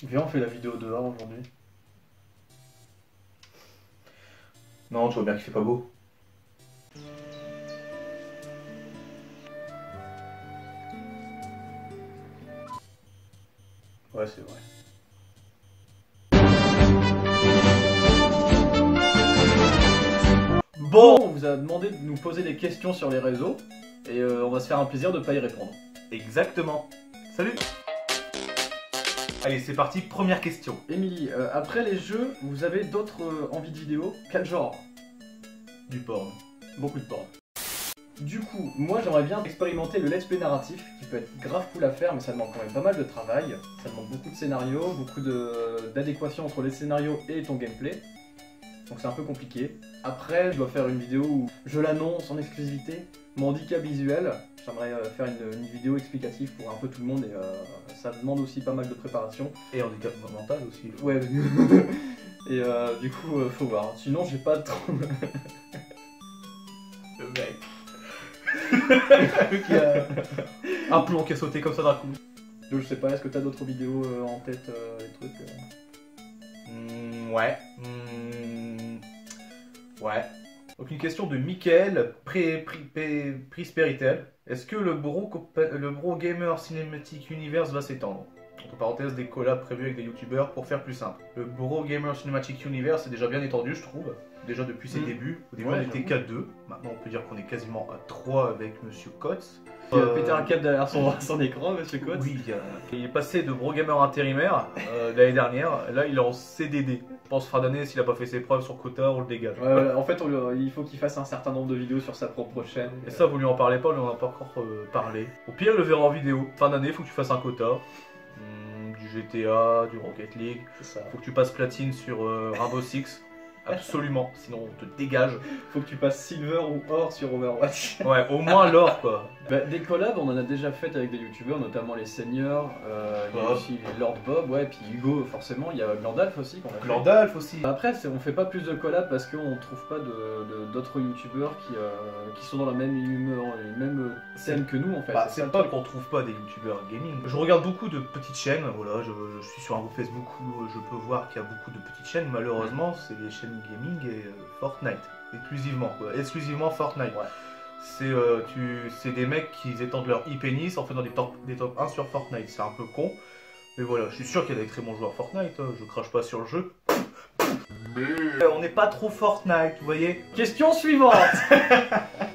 Viens, on fait la vidéo dehors aujourd'hui. Non, tu vois bien qu'il fait pas beau. Ouais, c'est vrai. Bon, on vous a demandé de nous poser des questions sur les réseaux et on va se faire un plaisir de pas y répondre. Exactement. Salut. Allez, c'est parti, première question. Émilie, après les jeux, vous avez d'autres envies de vidéos? Quel genre? Du porn. Beaucoup de porn. Du coup, moi j'aimerais bien expérimenter le let's play narratif, qui peut être grave cool à faire, mais ça demande quand même pas mal de travail. Ça demande beaucoup de scénarios, beaucoup d'adéquation entre les scénarios et ton gameplay. Donc c'est un peu compliqué. Après, je dois faire une vidéo où je l'annonce en exclusivité, mon handicap visuel. J'aimerais faire une vidéo explicative pour un peu tout le monde et ça demande aussi pas mal de préparation. Et handicap mental aussi. Ouais, et du coup, faut voir. Sinon, j'ai pas trop... Le mec. Qui a un plomb qui a sauté comme ça d'un coup. Donc je sais pas, est-ce que t'as d'autres vidéos en tête, des trucs Ouais. Ouais. Donc une question de Michael Prisperitel. Est-ce que le Bro Gamer Cinematic Universe va s'étendre? Entre parenthèses, des collabs prévus avec des youtubeurs pour faire plus simple. Le Bro Gamer Cinematic Universe est déjà bien étendu, je trouve. Déjà depuis ses débuts. Au début, ouais, on était qu'à 2. Maintenant, on peut dire qu'on est quasiment à 3 avec Monsieur Kotz. Péter un câble derrière son écran, Monsieur Kotz. Oui, il est passé de Bro Gamer intérimaire l'année dernière. Là, il est en CDD. Je pense fin d'année, s'il a pas fait ses preuves sur quota, on le dégage. Ouais, en fait, il faut qu'il fasse un certain nombre de vidéos sur sa propre chaîne. Et ça, vous lui en parlez pas, on lui en a pas encore parlé. Au pire, il le verra en vidéo. Fin d'année, il faut que tu fasses un quota. Du GTA, du Rocket League. C'est ça. Faut que tu passes platine sur Rainbow Six. Absolument, sinon on te dégage. Faut que tu passes silver ou or sur Overwatch. Ouais, au moins l'or quoi. Bah, des collabs, on en a déjà fait avec des youtubeurs, notamment les seniors, il y a aussi les Lord Bob, ouais, puis Hugo forcément, il y a Glandalf aussi qu'on a fait. Glandalf aussi. Après, on fait pas plus de collabs parce qu'on trouve pas d'autres youtubeurs qui sont dans la même humeur, les mêmes scènes que nous en fait. Bah, c'est pas qu'on trouve pas des youtubeurs gaming. Je regarde beaucoup de petites chaînes, voilà, je suis sur un groupe Facebook où je peux voir qu'il y a beaucoup de petites chaînes. Malheureusement, c'est des chaînes gaming et Fortnite, exclusivement quoi. Exclusivement Fortnite. Ouais. C'est des mecs qui étendent leur e-pénis en faisant des top 1 sur Fortnite. C'est un peu con, mais voilà, je suis sûr qu'il y a des très bons joueurs Fortnite, hein. Je crache pas sur le jeu. Mais on n'est pas trop Fortnite, vous voyez. Question suivante.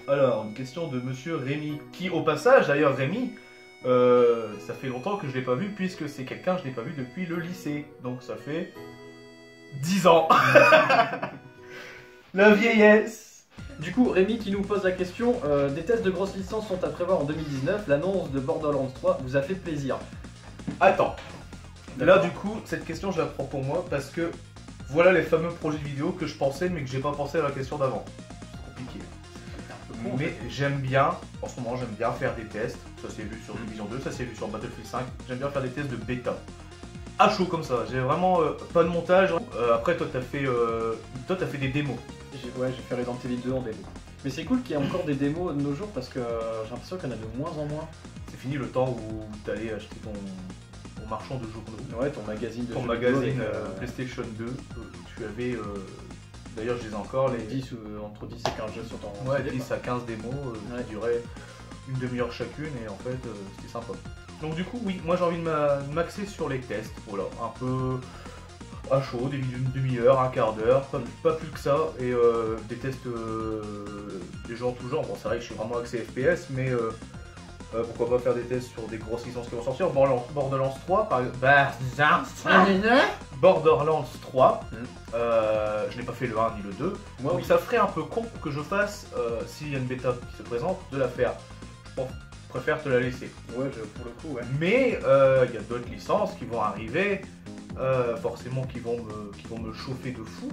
Alors, une question de monsieur Rémi, qui au passage, d'ailleurs Rémi, ça fait longtemps que je l'ai pas vu, puisque c'est quelqu'un que je n'ai pas vu depuis le lycée. Donc ça fait 10 ans. La vieillesse. Du coup, Rémi qui nous pose la question, des tests de grosses licences sont à prévoir en 2019, l'annonce de Borderlands 3 vous a fait plaisir? Attends, là du coup, cette question je la prends pour moi parce que voilà les fameux projets de vidéo que je pensais mais que j'ai pas pensé à la question d'avant. C'est compliqué. Mais j'aime bien, en ce moment j'aime bien faire des tests, ça s'est vu sur Division 2, ça s'est vu sur Battlefield 5, j'aime bien faire des tests de bêta. À chaud comme ça, j'ai vraiment pas de montage. Après toi t'as fait des démos. Ouais, j'ai fait Resident Evil 2 en démo. Mais c'est cool qu'il y ait encore des démos de nos jours parce que j'ai l'impression qu'il y en a de moins en moins. C'est fini le temps où t'allais acheter ton marchand de journaux. Ouais, ton magazine de ton jeux magazine vidéo avec, PlayStation 2, tu avais, d'ailleurs je les ai encore, les 10, entre 10 et 15 jeux sur ton ouais, CD, 10 à 15 démos qui duraient une demi-heure chacune et en fait c'était sympa. Donc du coup oui, moi j'ai envie de m'axer sur les tests, voilà, un peu à chaud, des vidéos d'une demi-heure, un quart d'heure, pas plus que ça, et des tests des gens tout genre. Bon c'est vrai que je suis vraiment axé FPS, mais pourquoi pas faire des tests sur des grosses licences qui vont sortir. Borderlands 3 par exemple. Borderlands 3, je n'ai pas fait le 1 ni le 2, moi, donc oui. ça ferait un peu con que je fasse, s'il y a une bêta qui se présente, de la faire. Je préfère te la laisser. Ouais, pour le coup, ouais. Mais il y a d'autres licences qui vont arriver, forcément qui vont me chauffer de fou,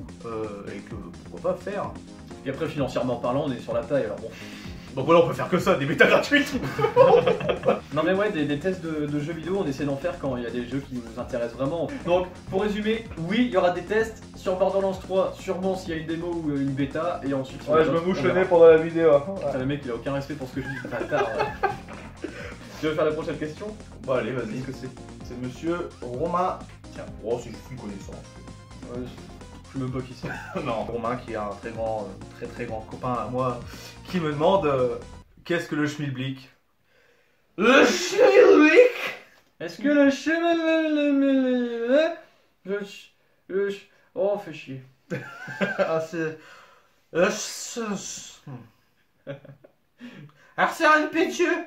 et que pourquoi pas faire. Et après, financièrement parlant, on est sur la taille, alors bon. Donc voilà, on peut faire que ça, des bêtas gratuites. Non mais ouais, des tests de jeux vidéo, on essaie d'en faire quand il y a des jeux qui nous intéressent vraiment. Donc, pour résumer, oui, il y aura des tests sur Borderlands 3, sûrement s'il y a une démo ou une bêta, et ensuite... Ouais, je me mouche le nez pendant la vidéo. Putain, le mec, il a aucun respect pour ce que je dis, bâtard. Tu veux faire la prochaine question? Bon allez, vas-y, que c'est monsieur Romain. Tiens, oh, c'est juste une connaissance. Ouais, je sais même pas qui c'est. Non, Romain qui est un très grand copain à moi, qui me demande qu'est-ce que le schmilblick? Le schmilblick? Est-ce que le chemin... Oh, fait chier. Ah, c'est... Arsène Pétieux.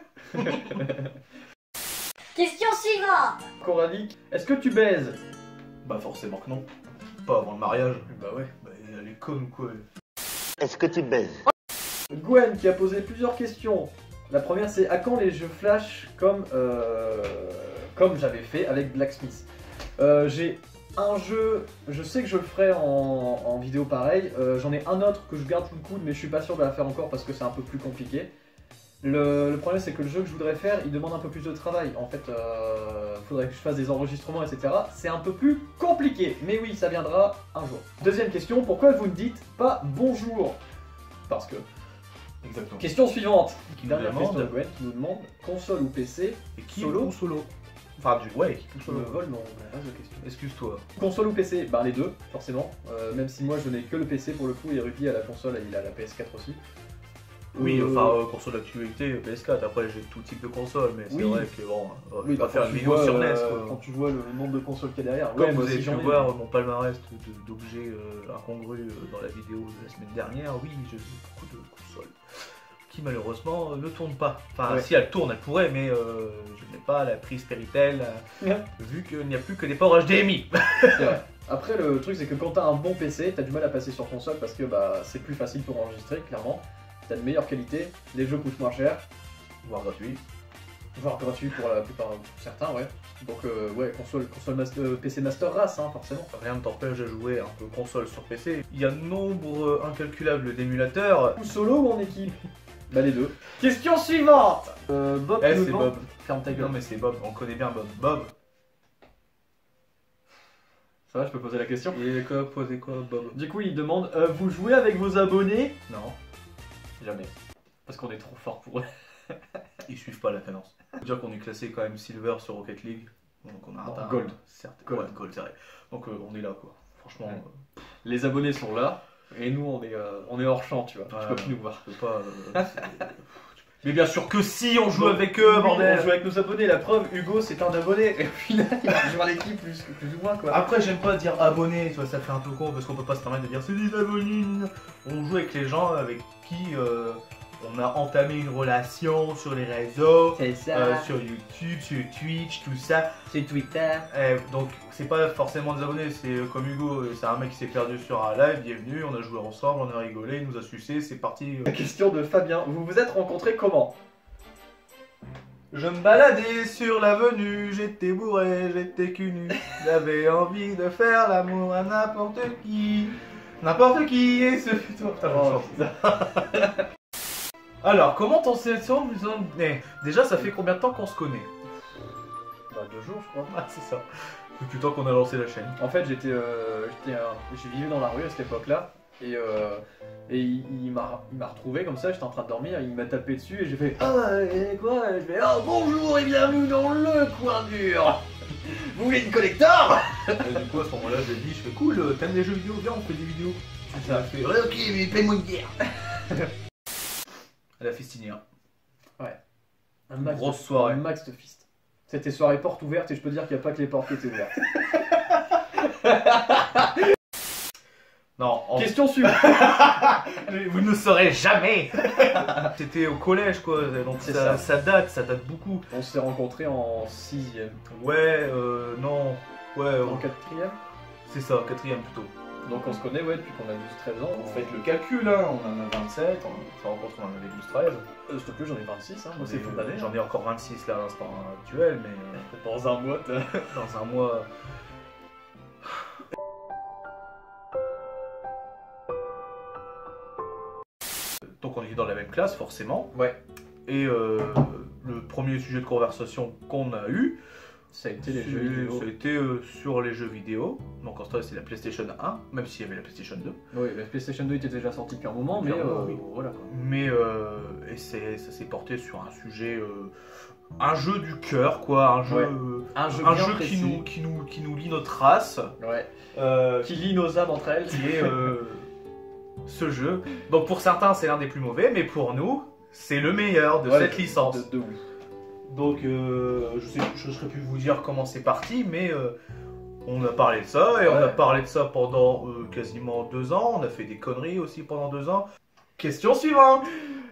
Question suivante. Coralie, est-ce que tu baises? Bah forcément que non. Pas avant le mariage. Bah ouais. Bah elle est conne ou quoi? Est-ce que tu baises? Gwen qui a posé plusieurs questions. La première c'est à quand les jeux flash comme j'avais fait avec Blacksmith. J'ai un jeu, je sais que je le ferai en vidéo pareil. J'en ai un autre que je garde sous le coude mais je suis pas sûr de la faire encore parce que c'est un peu plus compliqué. Le problème c'est que le jeu que je voudrais faire il demande un peu plus de travail. En fait faudrait que je fasse des enregistrements etc. C'est un peu plus compliqué mais oui ça viendra un jour. Deuxième question, pourquoi vous ne dites pas bonjour? Parce que... Exactement. Question suivante. Qui nous Dernière question de demande... Gwen qui nous demande console ou PC? Et qui Solo ou solo? Enfin ouais, qui ou Je me solo. vole mon reste de questions. Excuse-toi. Console ou PC? Bah les deux, forcément. Même si moi je n'ai que le PC pour le coup et Ruby à la console, il a la PS4 aussi. Oui, enfin, console d'actualité, PS4, après j'ai tout type de console, mais c'est Oui. vrai que bon, oui, je vais pas faire quand une tu vidéo vois, sur NES quoi. quand tu vois le nombre de consoles qu'il y a derrière. Comme ouais, vous moi avez aussi, pu j'en ai. voir mon palmarès d'objets incongrus dans la vidéo de la semaine dernière, oui, j'ai beaucoup de consoles qui malheureusement ne tournent pas. Enfin, Ouais. si elles tournent, elles pourraient, mais je n'ai pas la prise Péritel, Ouais. vu qu'il n'y a plus que des ports HDMI. C'est vrai. Après, le truc, c'est que quand t'as un bon PC, t'as du mal à passer sur console parce que bah, c'est plus facile pour enregistrer, clairement. T'as de meilleure qualité, les jeux coûtent moins cher, Voire gratuit. voire gratuit pour la plupart, pour certains, ouais. Donc, ouais, PC Master Race, hein, forcément. Rien ne t'empêche de jouer un peu console sur PC. Il y a nombre incalculable d'émulateurs. Ou solo ou en équipe? Bah, les deux. Question suivante. Bob, Eh, nous c'est demande- Bob. Ferme ta Non gueule. mais c'est Bob, on connaît bien Bob. Bob. Ça va, je peux poser la question? Et quoi, poser quoi, Bob? Du coup, il demande vous jouez avec vos abonnés? Non, jamais. Parce qu'on est trop fort pour eux. Ils suivent pas la cadence. Faut dire qu'on est classé quand même Silver sur Rocket League. Donc on a Non, atteint Gold. Certes, Gold. ouais, Gold, c'est vrai. Donc on est là quoi. Franchement, Ouais. Les abonnés sont là, et nous, on est hors champ, tu vois. Ouais, Tu peux plus nous voir. je peux pas. Mais bien sûr que si, on joue avec eux, Oui, bordel. on joue avec nos abonnés. La preuve, Hugo, c'est un abonné. Et au final, il va rejoindre l'équipe plus ou moins, quoi. Après, j'aime pas dire abonné, tu vois, ça fait un peu con parce qu'on peut pas se permettre de dire c'est des abonnés. On joue avec les gens avec qui on a entamé une relation sur les réseaux, C'est ça. sur YouTube, sur Twitch, tout ça. C'est Twitter. Donc, c'est pas forcément des abonnés, c'est comme Hugo, c'est un mec qui s'est perdu sur un live, il est venu, on a joué ensemble, on a rigolé, il nous a sucé, c'est parti. La question de Fabien. Vous vous êtes rencontrés comment? Je me baladais sur l'avenue, j'étais bourré, j'étais cul nu. J'avais envie de faire l'amour à n'importe qui. N'importe qui, et ce fut toi. Putain, Oh, je chante. Alors, comment t'en sais ça? Déjà, ça fait combien de temps qu'on se connaît? Bah, 2 jours, je crois. Ah, c'est ça. Depuis le temps qu'on a lancé la chaîne. En fait, j'ai vécu dans la rue à cette époque-là. Et il m'a retrouvé comme ça, j'étais en train de dormir, il m'a tapé dessus et j'ai fait quoi? Je fais oh bonjour et bienvenue dans le coin dur. Vous voulez une collector? Et du coup, à ce moment-là, j'ai dit, je fais cool, t'aimes les jeux vidéo, viens, on fait des vidéos. C'est ça. Elle a fait, ouais, ok, mais paye-moi une bière. À la festinière. Un max Grosse de, soirée. Un max de fist. C'était soirée porte ouverte et je peux dire qu'il n'y a pas que les portes qui étaient ouvertes. Non, en... Question suivante. Vous ne le saurez jamais. C'était au collège, quoi, donc C'est ça date beaucoup. On s'est rencontrés en 6ème. Ouais, non, ouais, En 4ème. c'est ça, 4ème plutôt. Donc on se connaît ouais depuis qu'on a 12-13 ans. Vous faites le calcul, hein, on en a 27, on s'est rencontrés, on en avait 12-13. S'il te plaît, j'en ai 26, hein. Moi c'est toute l'année. J'en ai encore 26 là à l'instant actuel, mais Dans un mois, dans un mois... Donc on était dans la même classe forcément. Ouais. Et le premier sujet de conversation qu'on a eu, ça a été les jeux vidéo. ça a été sur les jeux vidéo. Donc en ce temps c'est la PlayStation 1, même s'il y avait la PlayStation 2. Oui, la PlayStation 2 était déjà sortie depuis un moment, mais Clairement, oui. voilà quoi. Mais ça s'est porté sur un sujet un jeu du cœur, quoi, un jeu, Ouais. Un jeu, un bien jeu précis. qui nous lie notre race, Ouais. qui, Qui lie nos âmes entre elles. est ce jeu. Donc pour certains c'est l'un des plus mauvais, mais pour nous c'est le meilleur de Ouais, cette licence. De ouf. Donc je ne saurais plus vous dire comment c'est parti, mais on a parlé de ça, et on a parlé de ça pendant quasiment 2 ans, on a fait des conneries aussi pendant 2 ans. Question suivante.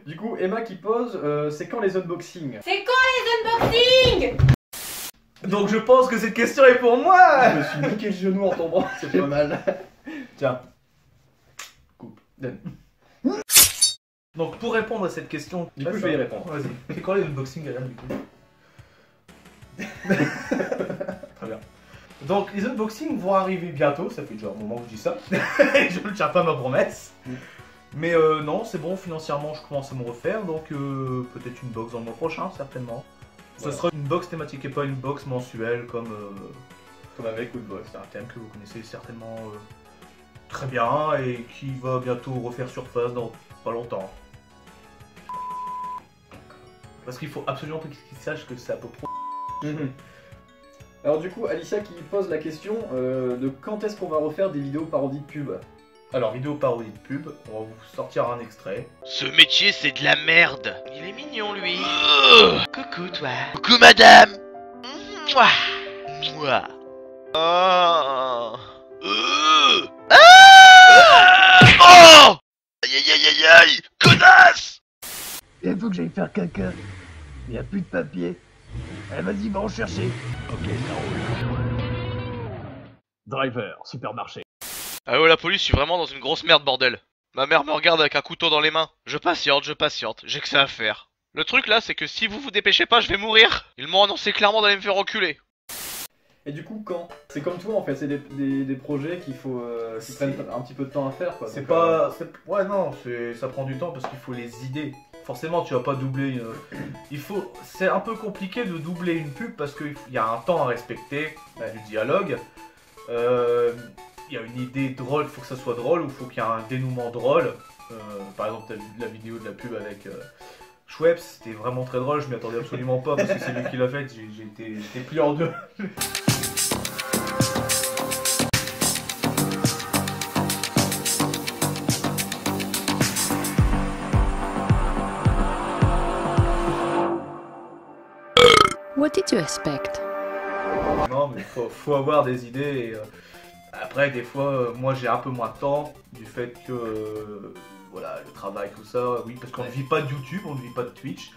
Du coup, Emma qui pose, c'est quand les unboxings? C'est quand les unboxings? Donc je pense que cette question est pour moi. Je me suis niqué le genou en tombant, c'est pas mal. Tiens. Coupe. Donne. Donc pour répondre à cette question... Du coup, je vais y répondre. Vas-y. C'est quand les unboxings, Alain, du coup? Très bien. Donc les unboxings vont arriver bientôt, ça fait déjà un moment que je dis ça. Je ne tiens pas ma promesse. Mais non, c'est bon, financièrement je commence à me refaire, donc peut-être une box dans le mois prochain, certainement. Ce sera une box thématique et pas une box mensuelle comme avec Woodbox. C'est un thème que vous connaissez certainement très bien et qui va bientôt refaire surface dans pas longtemps. Parce qu'il faut absolument qu'ils sachent que c'est à peu près... Alors du coup, Alicia qui pose la question de quand est-ce qu'on va refaire des vidéos parodies de pub. Alors, vidéo parodie de pub, on va vous sortir un extrait. Ce métier, c'est de la merde. Il est mignon, lui. Coucou, toi. Coucou, madame. Mouah. Mouah. Oh. Oh. Aïe, aïe, aïe, aïe, aïe. Connasse. Il faut que j'aille faire caca. Il n'y a plus de papier. Allez, vas-y, va en chercher. Ok, ça roule. Driver, supermarché. Ah ouais, la police, je suis vraiment dans une grosse merde, bordel. Ma mère me regarde avec un couteau dans les mains. Je patiente, j'ai que ça à faire. Le truc là, c'est que si vous vous dépêchez pas, je vais mourir. Ils m'ont annoncé clairement d'aller me faire reculer. Et du coup, quand? C'est comme toi en fait, c'est des projets qu'il faut qui prennent un petit peu de temps à faire quoi. C'est Donc, pas... Ouais, non, ça prend du temps parce qu'il faut les idées. Forcément, tu vas pas doubler... C'est un peu compliqué de doubler une pub parce qu'il y a un temps à respecter, du dialogue. Il y a une idée drôle, il faut que ça soit drôle, ou il faut qu'il y ait un dénouement drôle. Par exemple, t'as vu la vidéo de la pub avec Schweppes, c'était vraiment très drôle, je m'y attendais absolument pas parce que c'est lui qui l'a fait, j'étais plié en deux. What did you expect? Non, mais faut avoir des idées. Et, après, des fois, moi j'ai un peu moins de temps du fait que voilà, le travail, tout ça. Oui, parce qu'on ne vit pas de YouTube, on ne vit pas de Twitch.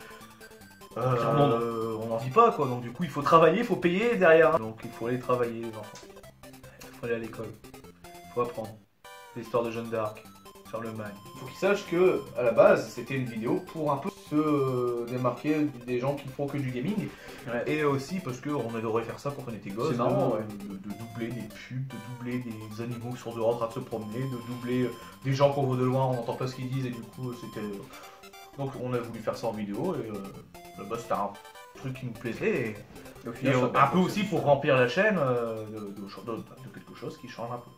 On n'en vit pas quoi, donc du coup il faut travailler, il faut payer derrière. Donc il faut aller travailler, les enfants. Il faut aller à l'école. Il faut apprendre l'histoire de Jeanne d'Arc, faire le mag. Il faut qu'ils sachent que à la base c'était une vidéo pour un peu se démarquer des gens qui font que du gaming. Ouais. Et aussi parce qu'on adorait faire ça quand on était gosse. C'est marrant, de doubler des pubs, de doubler des animaux qui sont dehors en train de se promener, de doubler des gens qu'on voit de loin, on n'entend pas ce qu'ils disent et du coup c'était... Donc on a voulu faire ça en vidéo et bah, c'était un truc qui nous plaisait. au Et final, ça un part peu comme aussi ça. pour remplir la chaîne de quelque chose qui change un peu.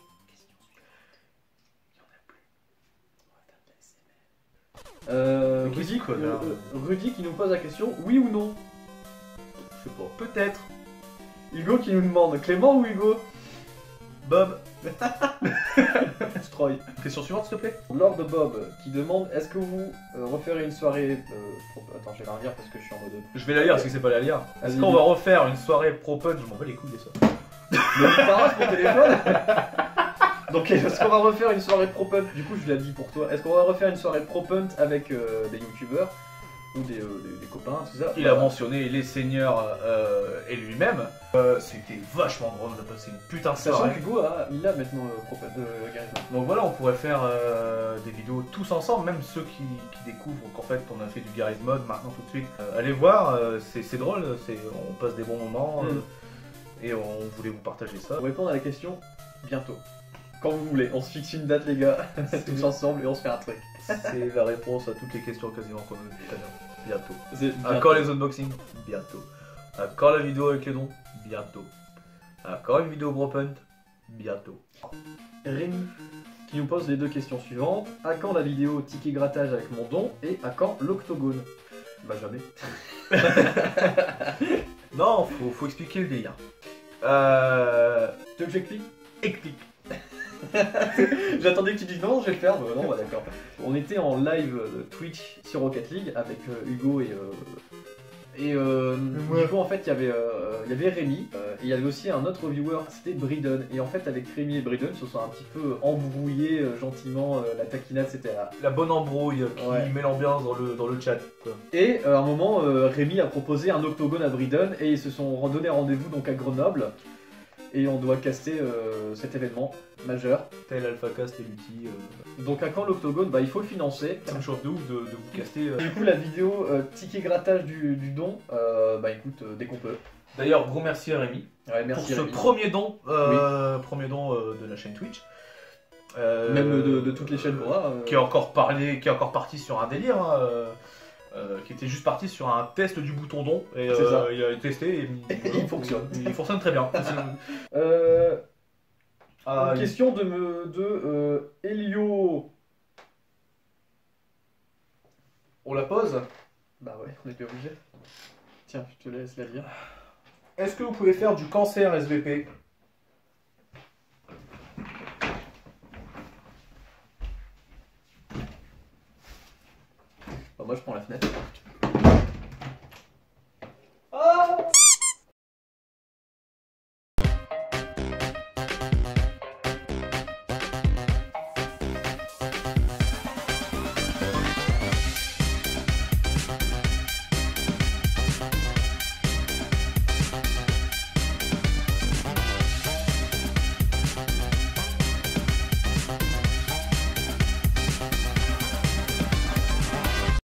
Mais qu'est-ce Rudy, que là Rudy qui nous pose la question, oui ou non? Je sais pas, peut-être. Hugo qui nous demande, Clément ou Hugo? Bob. Troy. Question suivante s'il te plaît. Lord Bob qui demande, est-ce que vous referez une soirée... Attends, je vais la lire parce que je suis en mode... Je vais la lire parce que c'est pas la lire. Est-ce Vas-y, qu'on dis. va refaire une soirée pro-pun? Je m'en bats les couilles de ça. Le Paras mon téléphone. Donc est-ce qu'on va refaire une soirée pro-punt? Du coup je l'ai dit pour toi. Est-ce qu'on va refaire une soirée pro-punt avec des youtubeurs ou des copains, tout ça? Il a mentionné les seigneurs et lui-même. C'était vachement drôle, on a passé une putain de Sachant soirée. qu'Hugo il a maintenant pro-punt Garisma. Donc voilà, on pourrait faire des vidéos tous ensemble, même ceux qui découvrent qu'en fait on a fait du Garry's Mod maintenant tout de suite. Allez voir, c'est drôle, on passe des bons moments et on voulait vous partager ça. Pour répondre à la question, bientôt. Quand vous voulez, on se fixe une date les gars, tous ensemble et on se fait un truc. C'est la réponse à toutes les questions quasiment qu'on a eues tout à l'heure. Bientôt. C'est À quand les unboxings? Bientôt. À quand la vidéo avec les dons? Bientôt. À quand une vidéo Bropunt? Bientôt. Rémi qui nous pose les deux questions suivantes. À quand la vidéo ticket grattage avec mon don et à quand l'octogone? Bah jamais. Non, faut expliquer le délire. Tu veux que j'explique? Explique. J'attendais que tu dises non, je vais le faire. Non, bah d'accord. On était en live Twitch sur Rocket League avec Hugo et du coup en fait il y avait Rémi et il y avait aussi un autre viewer, c'était Bridon. Et en fait avec Rémi et Bridon se sont un petit peu embrouillés gentiment, la taquinade c'était là. La bonne embrouille qui met l'ambiance dans le chat. Quoi. Et à un moment Rémi a proposé un octogone à Bridon et ils se sont donné rendez-vous donc à Grenoble. Et on doit caster cet événement majeur. Tel AlphaCast et Lutti. Donc à quand l'octogone? Bah il faut le financer. Ça me chauffe de ouf de vous caster. Du coup la vidéo ticket grattage du don, bah écoute, dès qu'on peut. D'ailleurs, gros merci à Rémi Ouais, merci pour ce Rémi. premier don, de la chaîne Twitch. Même de toutes les chaînes moi. Qui est encore parti sur un délire. Qui était juste parti sur un test du bouton don et C'est ça. il a testé et il fonctionne. Il fonctionne très bien. Une question de Elio. On la pose. Bah ouais, on était obligé. Tiens, je te laisse la lire. Est-ce que vous pouvez faire du cancer SVP? Bah, moi je prends la fenêtre.